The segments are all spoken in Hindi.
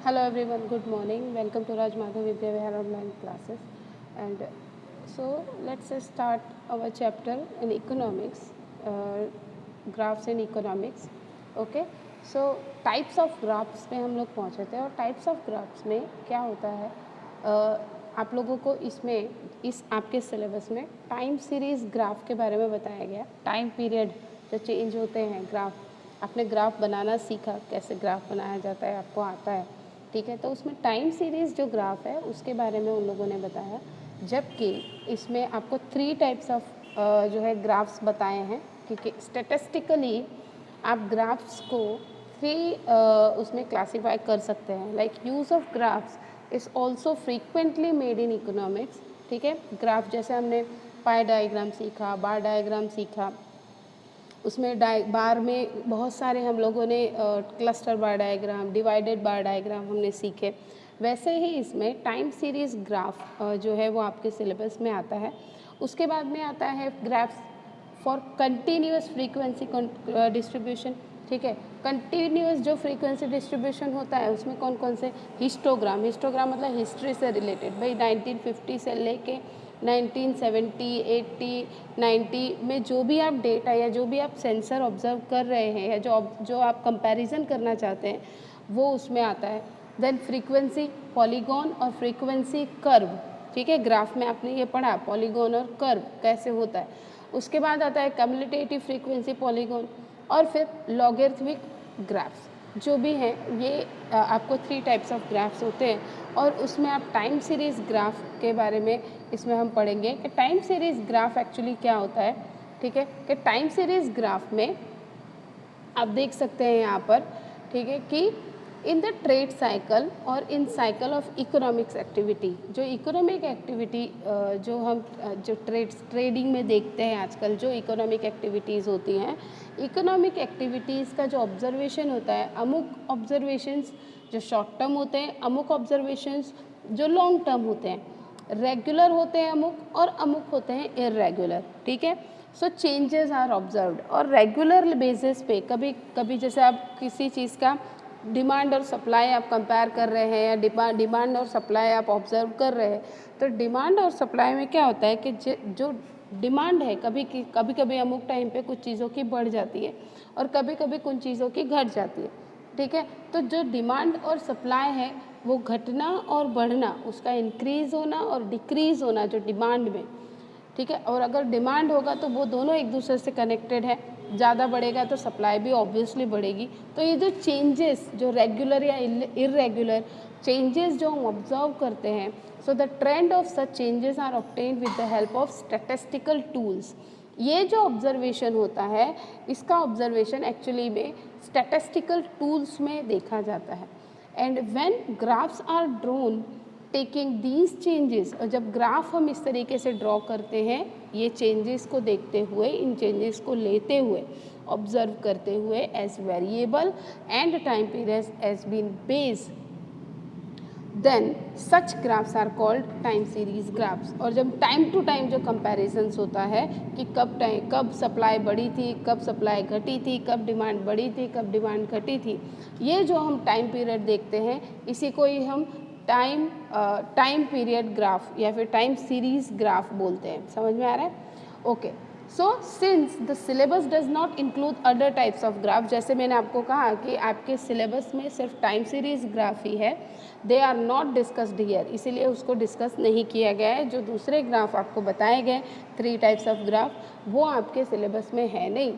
Hello everyone, good morning. Welcome to Raj Madhav Vidya Vihar online classes. And so let's start our chapter in economics, graphs in economics. Okay. So types of graphs में हम लोग पहुँचे थे और types of graphs में क्या होता है आप लोगों को इसमें इस आपके सिलेबस में टाइम सीरीज़ ग्राफ के बारे में बताया गया। टाइम पीरियड जो चेंज होते हैं ग्राफ, आपने ग्राफ बनाना सीखा, कैसे ग्राफ बनाया जाता है आपको आता है, ठीक है। तो उसमें टाइम सीरीज़ जो ग्राफ है उसके बारे में उन लोगों ने बताया, जबकि इसमें आपको 3 टाइप्स ऑफ जो है ग्राफ्स बताए हैं, क्योंकि स्टैटिस्टिकली आप ग्राफ्स को 3 उसमें क्लासीफाई कर सकते हैं। Like use of graphs is also frequently made in economics, ठीक है। ग्राफ जैसे हमने पाई डायग्राम सीखा, बार डायग्राम सीखा, उसमें बार में बहुत सारे हम लोगों ने क्लस्टर बार डायग्राम, डिवाइडेड बार डायग्राम हमने सीखे। वैसे ही इसमें टाइम सीरीज़ ग्राफ जो है वो आपके सिलेबस में आता है। उसके बाद में आता है graphs for continuous frequency distribution, ठीक है। कंटिन्यूस जो फ्रीक्वेंसी डिस्ट्रीब्यूशन होता है उसमें कौन कौन से हिस्टोग्राम मतलब हिस्ट्री से रिलेटेड, भाई 1950 से लेके 1970, 80, 90 में जो भी आप डेटा या जो भी आप सेंसर ऑब्जर्व कर रहे हैं या जो आप कंपैरिजन करना चाहते हैं वो उसमें आता है। देन फ्रीक्वेंसी पॉलीगॉन और फ्रीक्वेंसी कर्व, ठीक है। ग्राफ में आपने ये पढ़ा पॉलीगॉन और कर्व कैसे होता है। उसके बाद आता है कम्युटेटिव फ्रीक्वेंसी पॉलीगॉन और फिर लॉगरिथमिक ग्राफ्स। जो भी हैं ये आपको 3 टाइप्स ऑफ ग्राफ्स होते हैं और उसमें आप टाइम सीरीज़ ग्राफ के बारे में इसमें हम पढ़ेंगे कि टाइम सीरीज़ ग्राफ एक्चुअली क्या होता है, ठीक है। कि टाइम सीरीज़ ग्राफ में आप देख सकते हैं यहाँ पर, ठीक है, कि इन द ट्रेड साइकिल और in cycle of economics activity, जो इकोनॉमिक एक्टिविटी जो हम जो ट्रेडिंग में देखते हैं आजकल, जो इकोनॉमिक एक्टिविटीज़ होती हैं, इकोनॉमिक एक्टिविटीज़ का जो ऑब्जर्वेशन होता है, अमुक ऑब्जर्वेशंस जो शॉर्ट टर्म होते हैं, अमुक ऑब्जर्वेशंस जो लॉन्ग टर्म होते हैं, रेगुलर होते हैं अमुक और अमुक होते हैं इरेगुलर, ठीक है। सो चेंजेस आर ऑब्जर्व्ड और रेगुलर बेसिस पे कभी कभी जैसे आप किसी चीज़ का डिमांड और सप्लाई आप कंपेयर कर रहे हैं या डिमांड और सप्लाई आप ऑब्जर्व कर रहे हैं, तो डिमांड और सप्लाई में क्या होता है कि जो डिमांड है कभी कभी अमुक टाइम पे कुछ चीज़ों की बढ़ जाती है और कभी कभी कुछ चीज़ों की घट जाती है, ठीक है। तो जो डिमांड और सप्लाई है वो घटना और बढ़ना, उसका इंक्रीज़ होना और डिक्रीज़ होना जो डिमांड में, ठीक है। और अगर डिमांड होगा तो वो दोनों एक दूसरे से कनेक्टेड है, ज़्यादा बढ़ेगा तो सप्लाई भी ऑब्वियसली बढ़ेगी। तो ये जो चेंजेस जो रेगुलर या इरेगुलर चेंजेस जो हम ऑब्जर्व करते हैं, so the trend of such changes are obtained with the help of statistical tools. ये जो ऑब्जर्वेशन होता है इसका ऑब्जर्वेशन एक्चुअली में स्टैटिस्टिकल टूल्स में देखा जाता है। And when graphs are drawn taking these changes, और जब ग्राफ हम इस तरीके से ड्रॉ करते हैं ये चेंजेस को देखते हुए, इन चेंजेस को लेते हुए, ऑब्जर्व करते हुए as variable and time period has been base, then such graphs are called time series graphs. और जब टाइम टू टाइम जो कंपैरिजन्स होता है कि कब सप्लाई बढ़ी थी, कब सप्लाई घटी थी, कब डिमांड बढ़ी थी, कब डिमांड घटी थी, ये जो हम टाइम पीरियड देखते हैं इसी को ही हम टाइम पीरियड ग्राफ या फिर टाइम सीरीज ग्राफ बोलते हैं। समझ में आ रहा है? Okay. So since the syllabus does not include other types of graph, जैसे मैंने आपको कहा कि आपके सिलेबस में सिर्फ टाइम सीरीज ग्राफ ही है, they are not discussed here, इसीलिए उसको डिस्कस नहीं किया गया है। जो दूसरे ग्राफ आपको बताए गए 3 टाइप्स ऑफ ग्राफ वो आपके सिलेबस में है नहीं,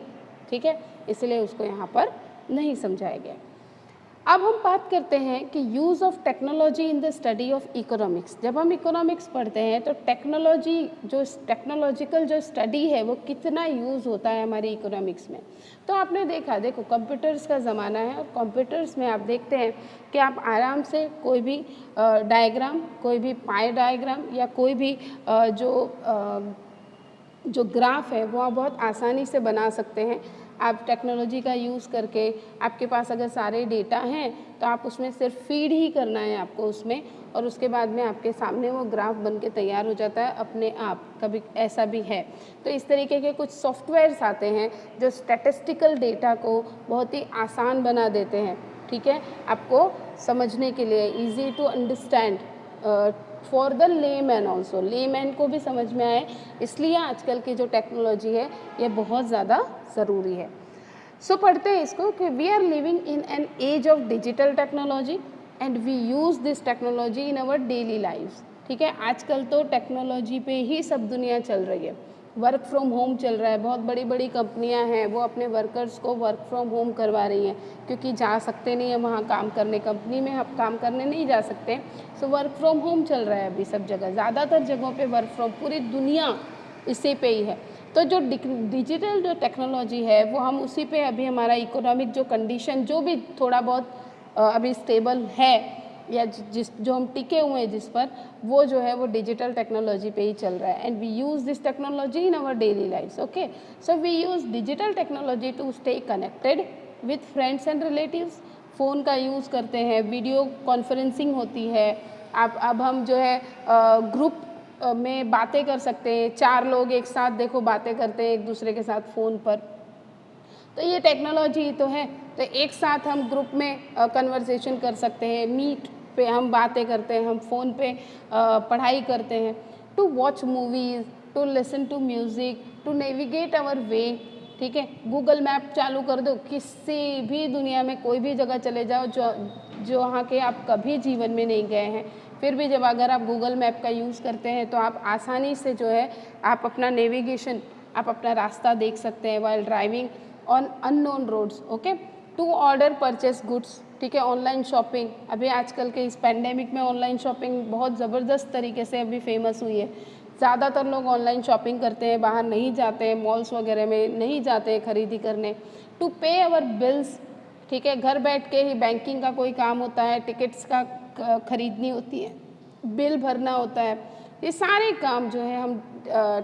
ठीक है, इसलिए उसको यहाँ पर नहीं समझाया गया। अब हम बात करते हैं कि use of technology in the study of economics. जब हम इकोनॉमिक्स पढ़ते हैं तो टेक्नोलॉजिकल जो स्टडी है वो कितना यूज़ होता है हमारी इकोनॉमिक्स में। तो आपने देखा, देखो कंप्यूटर्स का ज़माना है और कंप्यूटर्स में आप देखते हैं कि आप आराम से कोई भी डायग्राम, कोई भी पाई डायग्राम या कोई भी जो ग्राफ है वो आप बहुत आसानी से बना सकते हैं। आप टेक्नोलॉजी का यूज़ करके, आपके पास अगर सारे डेटा हैं तो आप उसमें सिर्फ फीड ही करना है आपको उसमें, और उसके बाद में आपके सामने वो ग्राफ बन के तैयार हो जाता है अपने आप। कभी ऐसा भी है तो इस तरीके के कुछ सॉफ्टवेयर्स आते हैं जो स्टैटिस्टिकल डेटा को बहुत ही आसान बना देते हैं। ठीक है, आपको समझने के लिए, easy to understand for the layman also, layman को भी समझ में आए, इसलिए आजकल की जो टेक्नोलॉजी है ये बहुत ज़्यादा ज़रूरी है। सो पढ़ते हैं इसको कि we are living in an age of digital technology and we use this technology in our daily lifes. ठीक है, आजकल तो टेक्नोलॉजी पे ही सब दुनिया चल रही है, वर्क फ्रॉम होम चल रहा है, बहुत बड़ी बड़ी कंपनियां हैं वो अपने वर्कर्स को वर्क फ्रॉम होम करवा रही हैं, क्योंकि जा सकते नहीं है वहाँ काम करने, कंपनी में आप काम करने नहीं जा सकते, सो वर्क फ्रॉम होम चल रहा है अभी सब जगह, ज़्यादातर जगहों पे वर्क फ्रॉम, पूरी दुनिया इसी पे ही है। तो जो डिजिटल जो टेक्नोलॉजी है वो हम उसी पे अभी हमारा इकोनॉमिक जो कंडीशन जो भी थोड़ा बहुत अभी स्टेबल है या जिस जो हम टिके हुए हैं जिस पर, वो जो है वो डिजिटल टेक्नोलॉजी पे ही चल रहा है and we use this technology in our daily lifes. Okay, so we use digital technology to stay connected with friends and relatives. Phone का यूज़ करते हैं, वीडियो कॉन्फ्रेंसिंग होती है, अब हम जो है ग्रुप में बातें कर सकते हैं, 4 लोग एक साथ देखो बातें करते हैं एक दूसरे के साथ फ़ोन पर, तो ये टेक्नोलॉजी तो है। तो एक साथ हम ग्रुप में कन्वर्सेशन कर सकते हैं, मीट पे हम बातें करते हैं, हम फ़ोन पे पढ़ाई करते हैं, to watch movies, to listen to music, to navigate our way. ठीक है, गूगल मैप चालू कर दो, किसी भी दुनिया में कोई भी जगह चले जाओ जो वहाँ के आप कभी जीवन में नहीं गए हैं, फिर भी जब अगर आप गूगल मैप का यूज़ करते हैं तो आप आसानी से जो है आप अपना नेविगेशन, आप अपना रास्ता देख सकते हैं while driving on unknown roads. Okay, to order purchase goods. ठीक है, ऑनलाइन शॉपिंग, अभी आजकल के इस पैंडेमिक में ऑनलाइन शॉपिंग बहुत ज़बरदस्त तरीके से अभी फेमस हुई है, ज़्यादातर लोग ऑनलाइन शॉपिंग करते हैं, बाहर नहीं जाते हैं, मॉल्स वगैरह में नहीं जाते हैं खरीदी करने। टू पे आवर बिल्स, ठीक है, घर बैठ के ही बैंकिंग का कोई काम होता है, टिकट्स का खरीदनी होती है, बिल भरना होता है, ये सारे काम जो है हम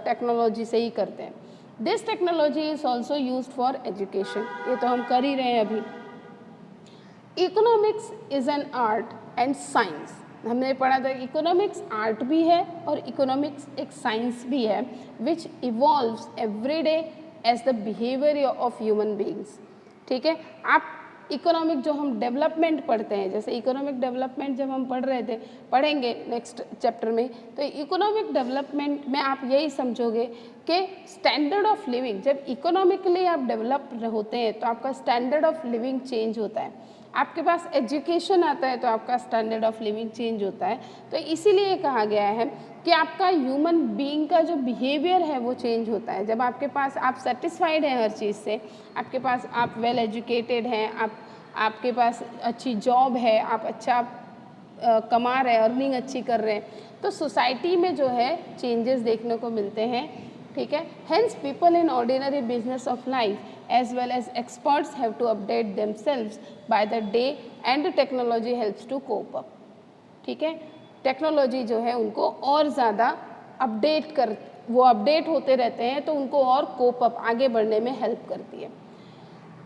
टेक्नोलॉजी से ही करते हैं। This technology is also use for education, ये तो हम कर ही रहे हैं अभी। Economics is an art and science, हमने पढ़ा था इकोनॉमिक्स आर्ट भी है और इकोनॉमिक्स एक साइंस भी है, which evolves every day as the behaviour of human beings. ठीक है, आप इकोनॉमिक जो हम डेवलपमेंट पढ़ते हैं, जैसे इकोनॉमिक डेवलपमेंट जब हम पढ़ रहे थे, पढ़ेंगे नेक्स्ट चैप्टर में, तो इकोनॉमिक डेवलपमेंट में आप यही समझोगे कि स्टैंडर्ड ऑफ लिविंग, जब इकोनॉमिकली आप डेवलप होते हैं तो आपका स्टैंडर्ड ऑफ लिविंग चेंज होता है, आपके पास एजुकेशन आता है तो आपका स्टैंडर्ड ऑफ लिविंग चेंज होता है। तो इसीलिए कहा गया है कि आपका ह्यूमन बीइंग का जो बिहेवियर है वो चेंज होता है, जब आपके पास आप सेटिस्फाइड हैं हर चीज़ से, आपके पास आप वेल एजुकेटेड हैं, आपके पास अच्छी जॉब है, आप अच्छा कमा रहे हैं, अर्निंग अच्छी कर रहे हैं, तो सोसाइटी में जो है चेंजेस देखने को मिलते हैं। ठीक है, hence people in ordinary business of life as well as experts have to update themselves by the day and the technology helps to cope up। ठीक है, टेक्नोलॉजी जो है उनको और ज़्यादा वो अपडेट होते रहते हैं तो उनको और कोप अप आगे बढ़ने में हेल्प करती है।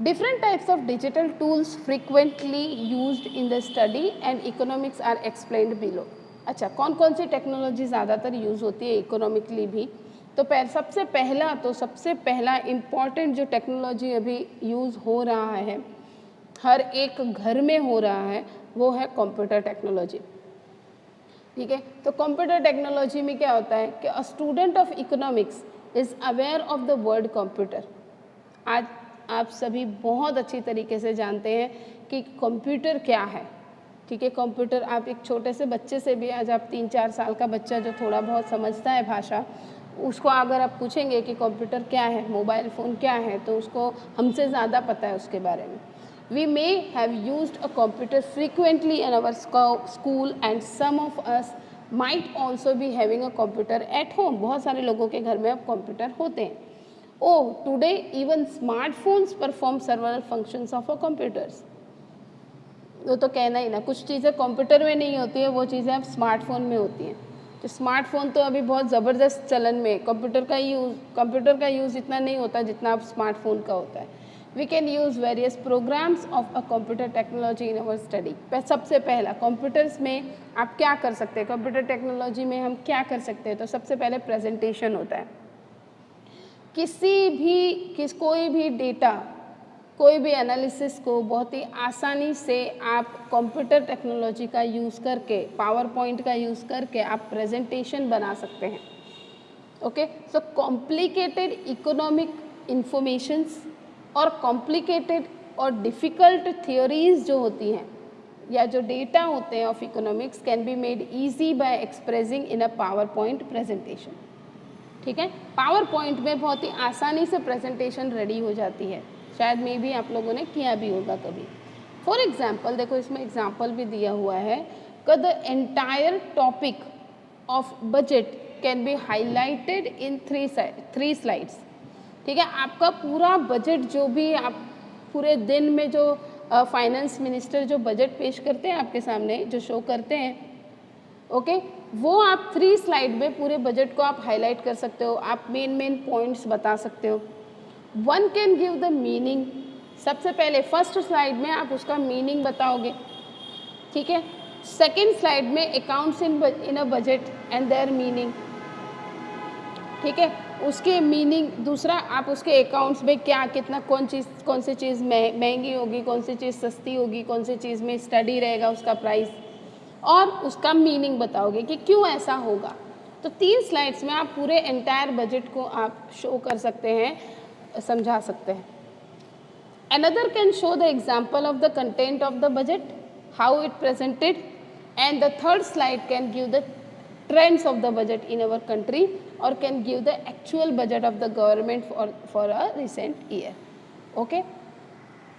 Different types of digital tools frequently used in the study and economics are explained below. अच्छा, कौन कौन सी टेक्नोलॉजी ज़्यादातर यूज़ होती है इकोनॉमिकली भी, तो सबसे पहला इम्पॉर्टेंट जो टेक्नोलॉजी अभी यूज़ हो रहा है, हर एक घर में हो रहा है, वो है कंप्यूटर टेक्नोलॉजी। ठीक है, तो कंप्यूटर टेक्नोलॉजी में क्या होता है कि a student of economics is aware of the word computer. आज आप सभी बहुत अच्छी तरीके से जानते हैं कि कंप्यूटर क्या है। ठीक है, कंप्यूटर आप एक छोटे से बच्चे से भी, आज आप 3-4 साल का बच्चा जो थोड़ा बहुत समझता है भाषा, उसको अगर आप पूछेंगे कि कंप्यूटर क्या है, मोबाइल फ़ोन क्या है, तो उसको हमसे ज़्यादा पता है उसके बारे में। We may have used a computer frequently in our school and some of us might also be having a computer at home. बहुत सारे लोगों के घर में अब कंप्यूटर होते हैं। Oh, today even smartphones perform several functions of a computers. वो तो कहना ही ना, कुछ चीज़ें कंप्यूटर में नहीं होती है, वो चीज़ें अब स्मार्टफोन में होती हैं। तो स्मार्टफोन तो अभी बहुत ज़बरदस्त चलन में है, कंप्यूटर का यूज़ इतना नहीं होता जितना अब स्मार्टफोन का होता है। We can use various programs of a computer technology in our study. सबसे पहला कंप्यूटर्स में आप क्या कर सकते हैं, कंप्यूटर टेक्नोलॉजी में हम क्या कर सकते हैं, तो सबसे पहले प्रेजेंटेशन होता है। कोई भी डेटा कोई भी एनालिसिस को बहुत ही आसानी से आप कंप्यूटर टेक्नोलॉजी का यूज़ करके, पावर पॉइंट का यूज़ करके आप प्रेजेंटेशन बना सकते हैं। Okay, so complicated economic informations और कॉम्प्लिकेटेड और डिफ़िकल्ट थियोरीज जो होती हैं या जो डेटा होते हैं of economics can be made easy bye expressing in a power point presentation. ठीक है, पावर पॉइंट में बहुत ही आसानी से प्रेजेंटेशन रेडी हो जाती है, शायद मे भी आप लोगों ने किया भी होगा कभी। फॉर एग्जाम्पल, देखो इसमें एग्जाम्पल भी दिया हुआ है कि the entire topic of budget can be highlighted in three slides. ठीक है, आपका पूरा बजट जो भी आप पूरे दिन में जो फाइनेंस मिनिस्टर जो बजट पेश करते हैं आपके सामने, जो शो करते हैं, ओके, वो आप 3 स्लाइड में पूरे बजट को आप हाईलाइट कर सकते हो, आप मेन पॉइंट्स बता सकते हो। One can give the meaning, सबसे पहले फर्स्ट स्लाइड में आप उसका मीनिंग बताओगे, ठीक है। सेकेंड स्लाइड में accounts in a budget and there meaning, ठीक है, उसके मीनिंग। दूसरा, आप उसके अकाउंट्स में क्या कितना कौन सी चीज़ महंगी होगी, कौन सी चीज़ सस्ती होगी, कौन सी चीज़ में स्टडी रहेगा उसका प्राइस, और उसका मीनिंग बताओगे कि क्यों ऐसा होगा। तो 3 स्लाइड्स में आप पूरे एंटायर बजट को आप शो कर सकते हैं, समझा सकते हैं। Another can show the example of the content of the budget, how it presented, and the third slide can give the trends of the budget in our country or can give the actual budget of the government for a recent year. Okay?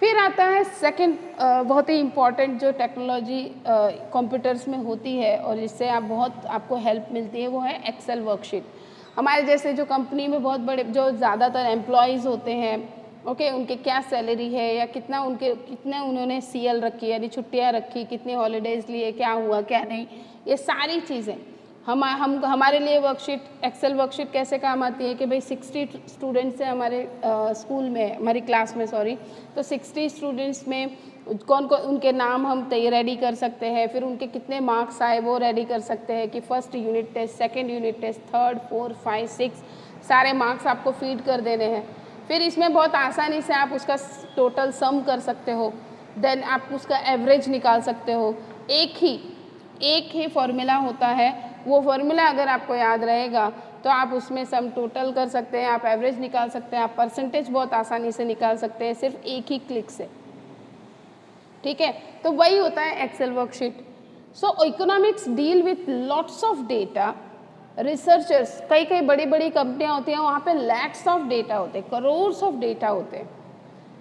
फिर आता है सेकंड बहुत ही इम्पॉर्टेंट जो टेक्नोलॉजी कंप्यूटर्स में होती है और जिससे आपको हेल्प मिलती है, वो है एक्सेल वर्कशीट। हमारे जैसे जो कंपनी में बहुत बड़े जो ज़्यादातर एम्प्लॉयज़ होते हैं, ओके, उनके क्या सैलरी है या कितना उन्होंने CL रखी यानी छुट्टियां रखी, कितने हॉलीडेज़ लिए, क्या हुआ क्या नहीं, ये सारी चीज़ें हमारे लिए वर्कशीट, एक्सेल वर्कशीट कैसे काम आती है कि भाई 60 स्टूडेंट्स हैं हमारे स्कूल में, हमारी क्लास में, सॉरी, तो 60 स्टूडेंट्स में कौन उनके नाम हम रेडी कर सकते हैं, फिर उनके कितने मार्क्स आए वो रेडी कर सकते हैं कि first unit test, second unit test, third, 4, 5, 6 सारे मार्क्स आपको फीड कर देने हैं। फिर इसमें बहुत आसानी से आप उसका टोटल सम कर सकते हो, देन आप उसका एवरेज निकाल सकते हो। एक ही फॉर्मूला होता है, वो फॉर्मूला अगर आपको याद रहेगा तो आप उसमें सम टोटल कर सकते हैं, आप एवरेज निकाल सकते हैं, आप परसेंटेज बहुत आसानी से निकाल सकते हैं सिर्फ एक ही क्लिक से। ठीक है, तो वही होता है excel worksheet. So economics deal with lots of data. Researchers, कई बड़ी कंपनियां होती हैं, वहाँ पे लैक्स ऑफ डेटा होते हैं, करोड्स ऑफ डेटा होते हैं।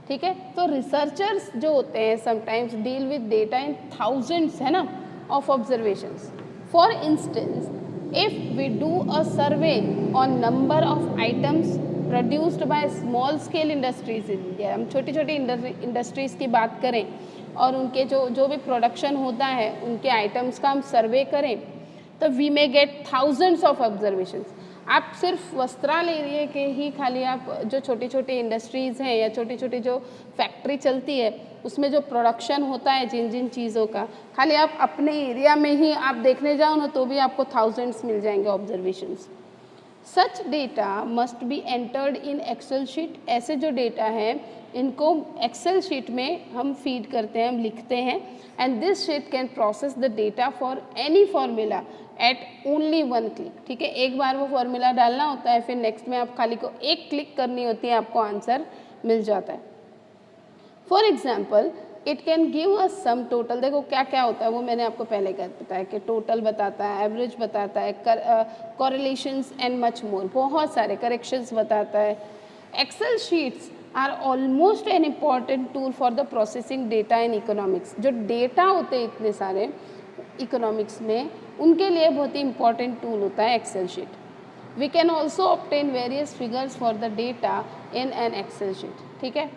ठीक है, तो रिसर्चर्स जो होते हैं sometimes deal with data in thousands, है ना, of observations. For instance, if we do a survey on number of items produced by small scale industries in India, हम छोटी इंडस्ट्रीज़ की बात करें और उनके जो भी प्रोडक्शन होता है उनके आइटम्स का हम सर्वे करें, तो we may get thousands of observations. आप सिर्फ वस्त्रालय एरिया के ही खाली आप जो छोटी इंडस्ट्रीज़ हैं या छोटी जो फैक्ट्री चलती है उसमें जो प्रोडक्शन होता है जिन चीज़ों का, खाली आप अपने एरिया में ही आप देखने जाओ ना तो भी आपको थाउजेंड्स मिल जाएंगे observations. Such data must be entered in excel sheet. ऐसे जो डेटा हैं इनको एक्सेल शीट में हम फीड करते हैं, हम लिखते हैं, and this sheet can process the data for any formula at only 1 click. ठीक है, एक बार वो फॉर्मूला डालना होता है, फिर नेक्स्ट में आप खाली को एक क्लिक करनी होती है, आपको आंसर मिल जाता है। For example, it can give a sum total. देखो क्या क्या होता है वो मैंने आपको पहले बताया कि टोटल बताता है, एवरेज बताता है, कोरिलेशंस एंड मच मोर, बहुत सारे करेक्शंस बताता है। Excel sheets are almost an important tool for the processing data in economics. जो डेटा होते हैं इतने सारे इकोनॉमिक्स में, उनके लिए बहुत ही इंपॉर्टेंट टूल होता है excel sheet. We can also obtain various figures for the data in an excel sheet. ठीक है,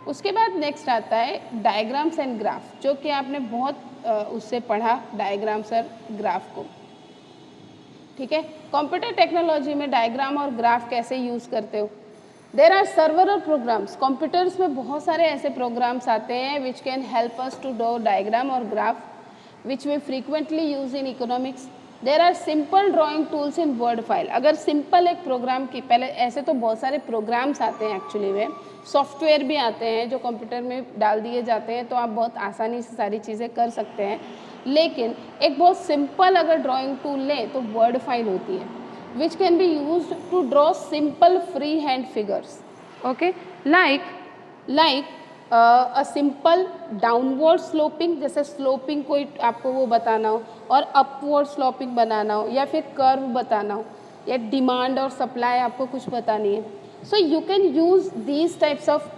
उसके बाद नेक्स्ट आता है डायग्राम्स एंड ग्राफ, जो कि आपने बहुत उससे पढ़ा, डायग्राम्स और ग्राफ को। ठीक है, कंप्यूटर टेक्नोलॉजी में डायग्राम और ग्राफ कैसे यूज़ करते हो। There are server programs, computers में बहुत सारे ऐसे प्रोग्राम्स आते हैं which can help us to draw diagram और graph, which we frequently use in economics. There are simple drawing tools in Word file. अगर सिंपल एक प्रोग्राम की, पहले ऐसे तो बहुत सारे प्रोग्राम्स आते हैं एक्चुअली में, सॉफ्टवेयर भी आते हैं जो कंप्यूटर में डाल दिए जाते हैं, तो आप बहुत आसानी से सारी चीज़ें कर सकते हैं। लेकिन एक बहुत सिंपल अगर ड्राइंग टूल लें तो वर्ड फाइल होती है, which can be use to draw simple free hand figures, okay, like a simple downward sloping, जैसे स्लोपिंग कोई आपको वो बताना हो, और अपवर्ड स्लोपिंग बनाना हो, या फिर कर्व बताना हो, या डिमांड और सप्लाई आपको कुछ बतानी है। So you can use these types of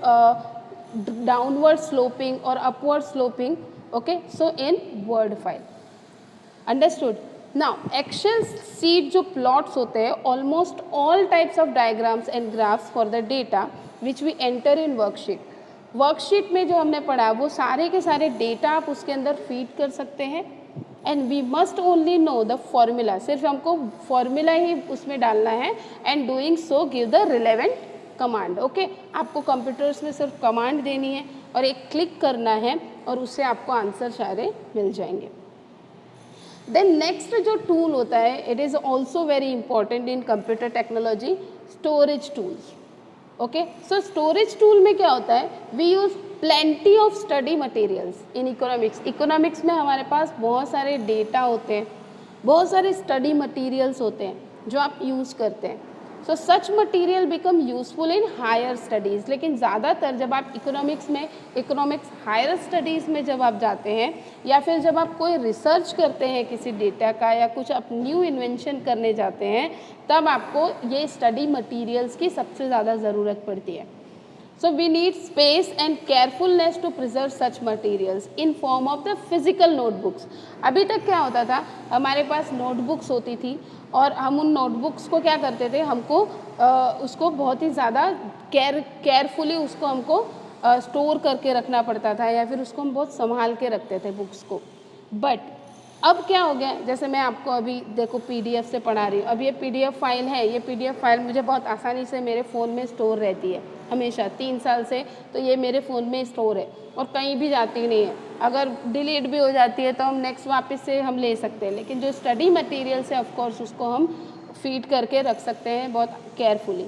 downward sloping और upward sloping, okay, so in Word file. Understood? Now Excel sheet जो प्लॉट्स होते हैं almost all types of diagrams and graphs for the data which we enter in worksheet. Worksheet में जो हमने पढ़ा वो सारे के सारे डेटा आप उसके अंदर फीड कर सकते हैं, and we must only know the formula, सिर्फ हमको फॉर्मूला ही उसमें डालना है, and doing so give the relevant command, okay. आपको कंप्यूटर्स में सिर्फ कमांड देनी है और एक क्लिक करना है और उससे आपको आंसर सारे मिल जाएंगे। देन नेक्स्ट जो टूल होता है, it is also very important in computer technology, storage tools, okay. So storage tool में क्या होता है, we use plenty of study materials in economics. Economics में हमारे पास बहुत सारे डेटा होते हैं, बहुत सारे स्टडी मटेरियल्स होते हैं जो आप यूज़ करते हैं। So such material become useful in higher studies. लेकिन ज़्यादातर जब आप इकोनॉमिक्स हायर स्टडीज़ में जब आप जाते हैं, या फिर जब आप कोई रिसर्च करते हैं किसी डेटा का, या कुछ आप न्यू इन्वेंशन करने जाते हैं, तब आपको ये स्टडी मटेरियल्स की सबसे ज़्यादा ज़रूरत पड़ती है। So we need space and carefulness to preserve such materials in form of the physical notebooks. अभी तक क्या होता था, हमारे पास नोटबुक्स होती थी और हम उन नोटबुक्स को क्या करते थे, हमको उसको बहुत ही ज़्यादा केयरफुली उसको हमको स्टोर करके रखना पड़ता था, या फिर उसको हम बहुत संभाल के रखते थे बुक्स को। बट अब क्या हो गया, जैसे मैं आपको अभी देखो PDF से पढ़ा रही हूँ, अब ये PDF फाइल है, ये PDF फाइल मुझे बहुत आसानी से मेरे फ़ोन में स्टोर रहती है हमेशा, 3 साल से तो ये मेरे फ़ोन में स्टोर है और कहीं भी जाती नहीं है। अगर डिलीट भी हो जाती है तो हम नेक्स्ट वापस से हम ले सकते हैं, लेकिन जो स्टडी मटेरियल्स है ऑफकोर्स उसको हम फीड करके रख सकते हैं बहुत carefully.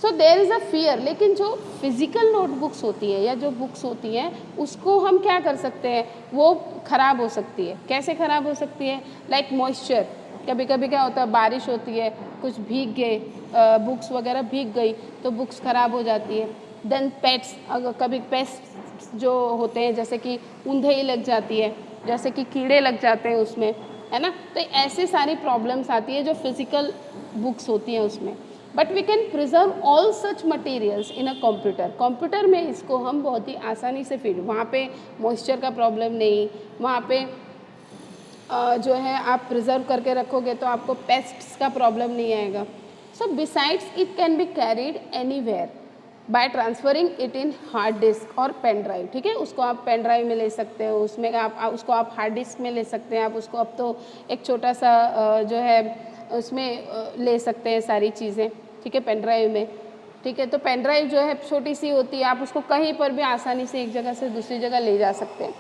So there is a fear, लेकिन जो फिज़िकल नोटबुक्स होती है या जो बुक्स होती हैं उसको हम क्या कर सकते हैं, वो ख़राब हो सकती है। कैसे ख़राब हो सकती है, लाइक मॉइस्चर, कभी कभी क्या होता है बारिश होती है, कुछ भीग गए, बुक्स वगैरह भीग गई तो बुक्स ख़राब हो जाती है। देन पेट्स, अगर कभी पेट्स जो होते हैं जैसे कि ऊंधई लग जाती है, जैसे कि कीड़े लग जाते हैं उसमें, है ना, तो ऐसे सारी प्रॉब्लम्स आती है जो फिज़िकल बुक्स होती हैं उसमें। But we can preserve all such materials in a computer में इसको हम बहुत ही आसानी से फीड, वहाँ पे मॉइस्चर का प्रॉब्लम नहीं, वहाँ पे जो है आप प्रिजर्व करके रखोगे तो आपको पेस्ट्स का प्रॉब्लम नहीं आएगा। So besides it can be carried anywhere by transferring it in hard disk और पेन ड्राइव, ठीक है, उसको आप पेन ड्राइव में ले सकते हो, उसमें आप उसको आप हार्ड डिस्क में ले सकते हैं, आप उसको अब तो एक छोटा सा जो है उसमें ले सकते हैं सारी चीज़ें, ठीक है, पेन ड्राइव में, ठीक है। तो पेन ड्राइव जो है छोटी सी होती है, आप उसको कहीं पर भी आसानी से एक जगह से दूसरी जगह ले जा सकते हैं।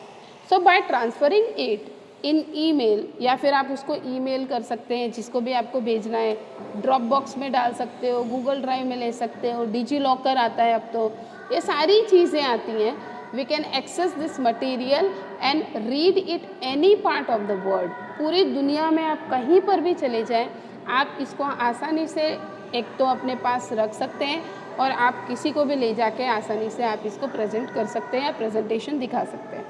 So by transferring it in email, या फिर आप उसको ईमेल कर सकते हैं जिसको भी आपको भेजना है, ड्रॉप बॉक्स में डाल सकते हो, गूगल ड्राइव में ले सकते हो, डिजी लॉकर आता है अब तो, ये सारी चीज़ें आती हैं। We can access this material and read it any part of the world. पूरी दुनिया में आप कहीं पर भी चले जाएं, आप इसको आसानी से एक तो अपने पास रख सकते हैं और आप किसी को भी ले जाके आसानी से आप इसको प्रेजेंट कर सकते हैं या प्रेजेंटेशन दिखा सकते हैं।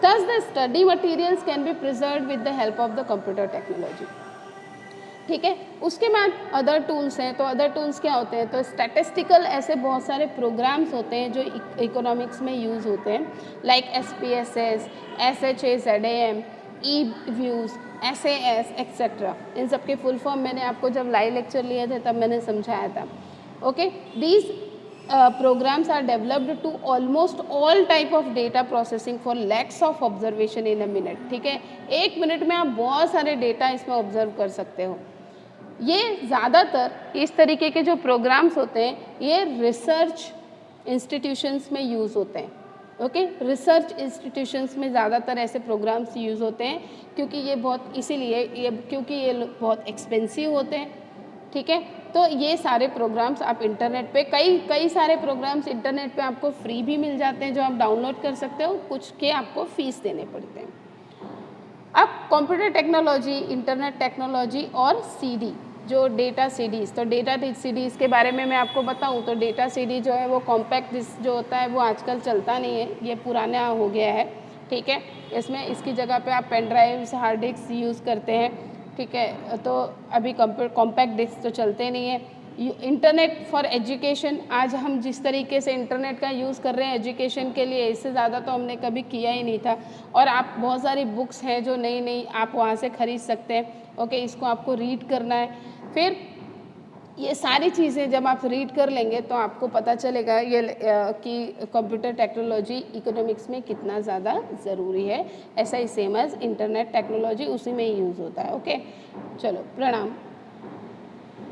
Thus the study materials can be preserved with the help of the computer technology, ठीक है। उसके बाद अदर टूल्स हैं, तो अदर टूल्स क्या होते हैं, तो स्टैटिस्टिकल ऐसे बहुत सारे प्रोग्राम्स होते हैं जो इकोनॉमिक्स में यूज़ होते हैं, like SPSS, SHA ZAM, E-Views, SAS etcetera. इन सब के फुल फॉर्म मैंने आपको जब लाइव लेक्चर लिए थे तब मैंने समझाया था, okay. These programs are developed to almost all type of data processing for lakhs of observation in a minute, ठीक है, 1 मिनट में आप बहुत सारे डेटा इसमें ऑब्जर्व कर सकते हो। ये ज़्यादातर इस तरीके के जो प्रोग्राम्स होते हैं ये रिसर्च इंस्टीट्यूशंस में यूज़ होते हैं, ओके। रिसर्च इंस्टीट्यूशंस में ज़्यादातर ऐसे प्रोग्राम्स यूज़ होते हैं क्योंकि ये बहुत इसीलिए ये क्योंकि ये बहुत एक्सपेंसिव होते हैं, ठीक है। तो ये सारे प्रोग्राम्स आप इंटरनेट पे कई सारे प्रोग्राम्स इंटरनेट पे आपको फ्री भी मिल जाते हैं जो आप डाउनलोड कर सकते हो, कुछ के आपको फ़ीस देने पड़ते हैं। अब कंप्यूटर टेक्नोलॉजी, इंटरनेट टेक्नोलॉजी और सीडी, जो डेटा सीडीज़, तो डेटा सीडीज़ के बारे में मैं आपको बताऊं तो डेटा सीडी जो है वो कॉम्पैक्ट डिस्क जो होता है वो आजकल चलता नहीं है, ये पुराना हो गया है, ठीक है। इसमें इसकी जगह पे आप pen drives, hard disk use करते हैं, ठीक है। तो अभी कॉम्पैक्ट डिस्क तो चलते नहीं है। इंटरनेट फॉर एजुकेशन, आज हम जिस तरीके से इंटरनेट का यूज़ कर रहे हैं एजुकेशन के लिए, इससे ज़्यादा तो हमने कभी किया ही नहीं था। और आप बहुत सारी बुक्स हैं जो नई नई आप वहाँ से ख़रीद सकते हैं, ओके। इसको आपको रीड करना है। फिर ये सारी चीज़ें जब आप रीड कर लेंगे तो आपको पता चलेगा ये कि कंप्यूटर टेक्नोलॉजी इकोनॉमिक्स में कितना ज़्यादा ज़रूरी है। ऐसा ही सेम एज इंटरनेट टेक्नोलॉजी उसी में ही यूज़ होता है, ओके। चलो, प्रणाम।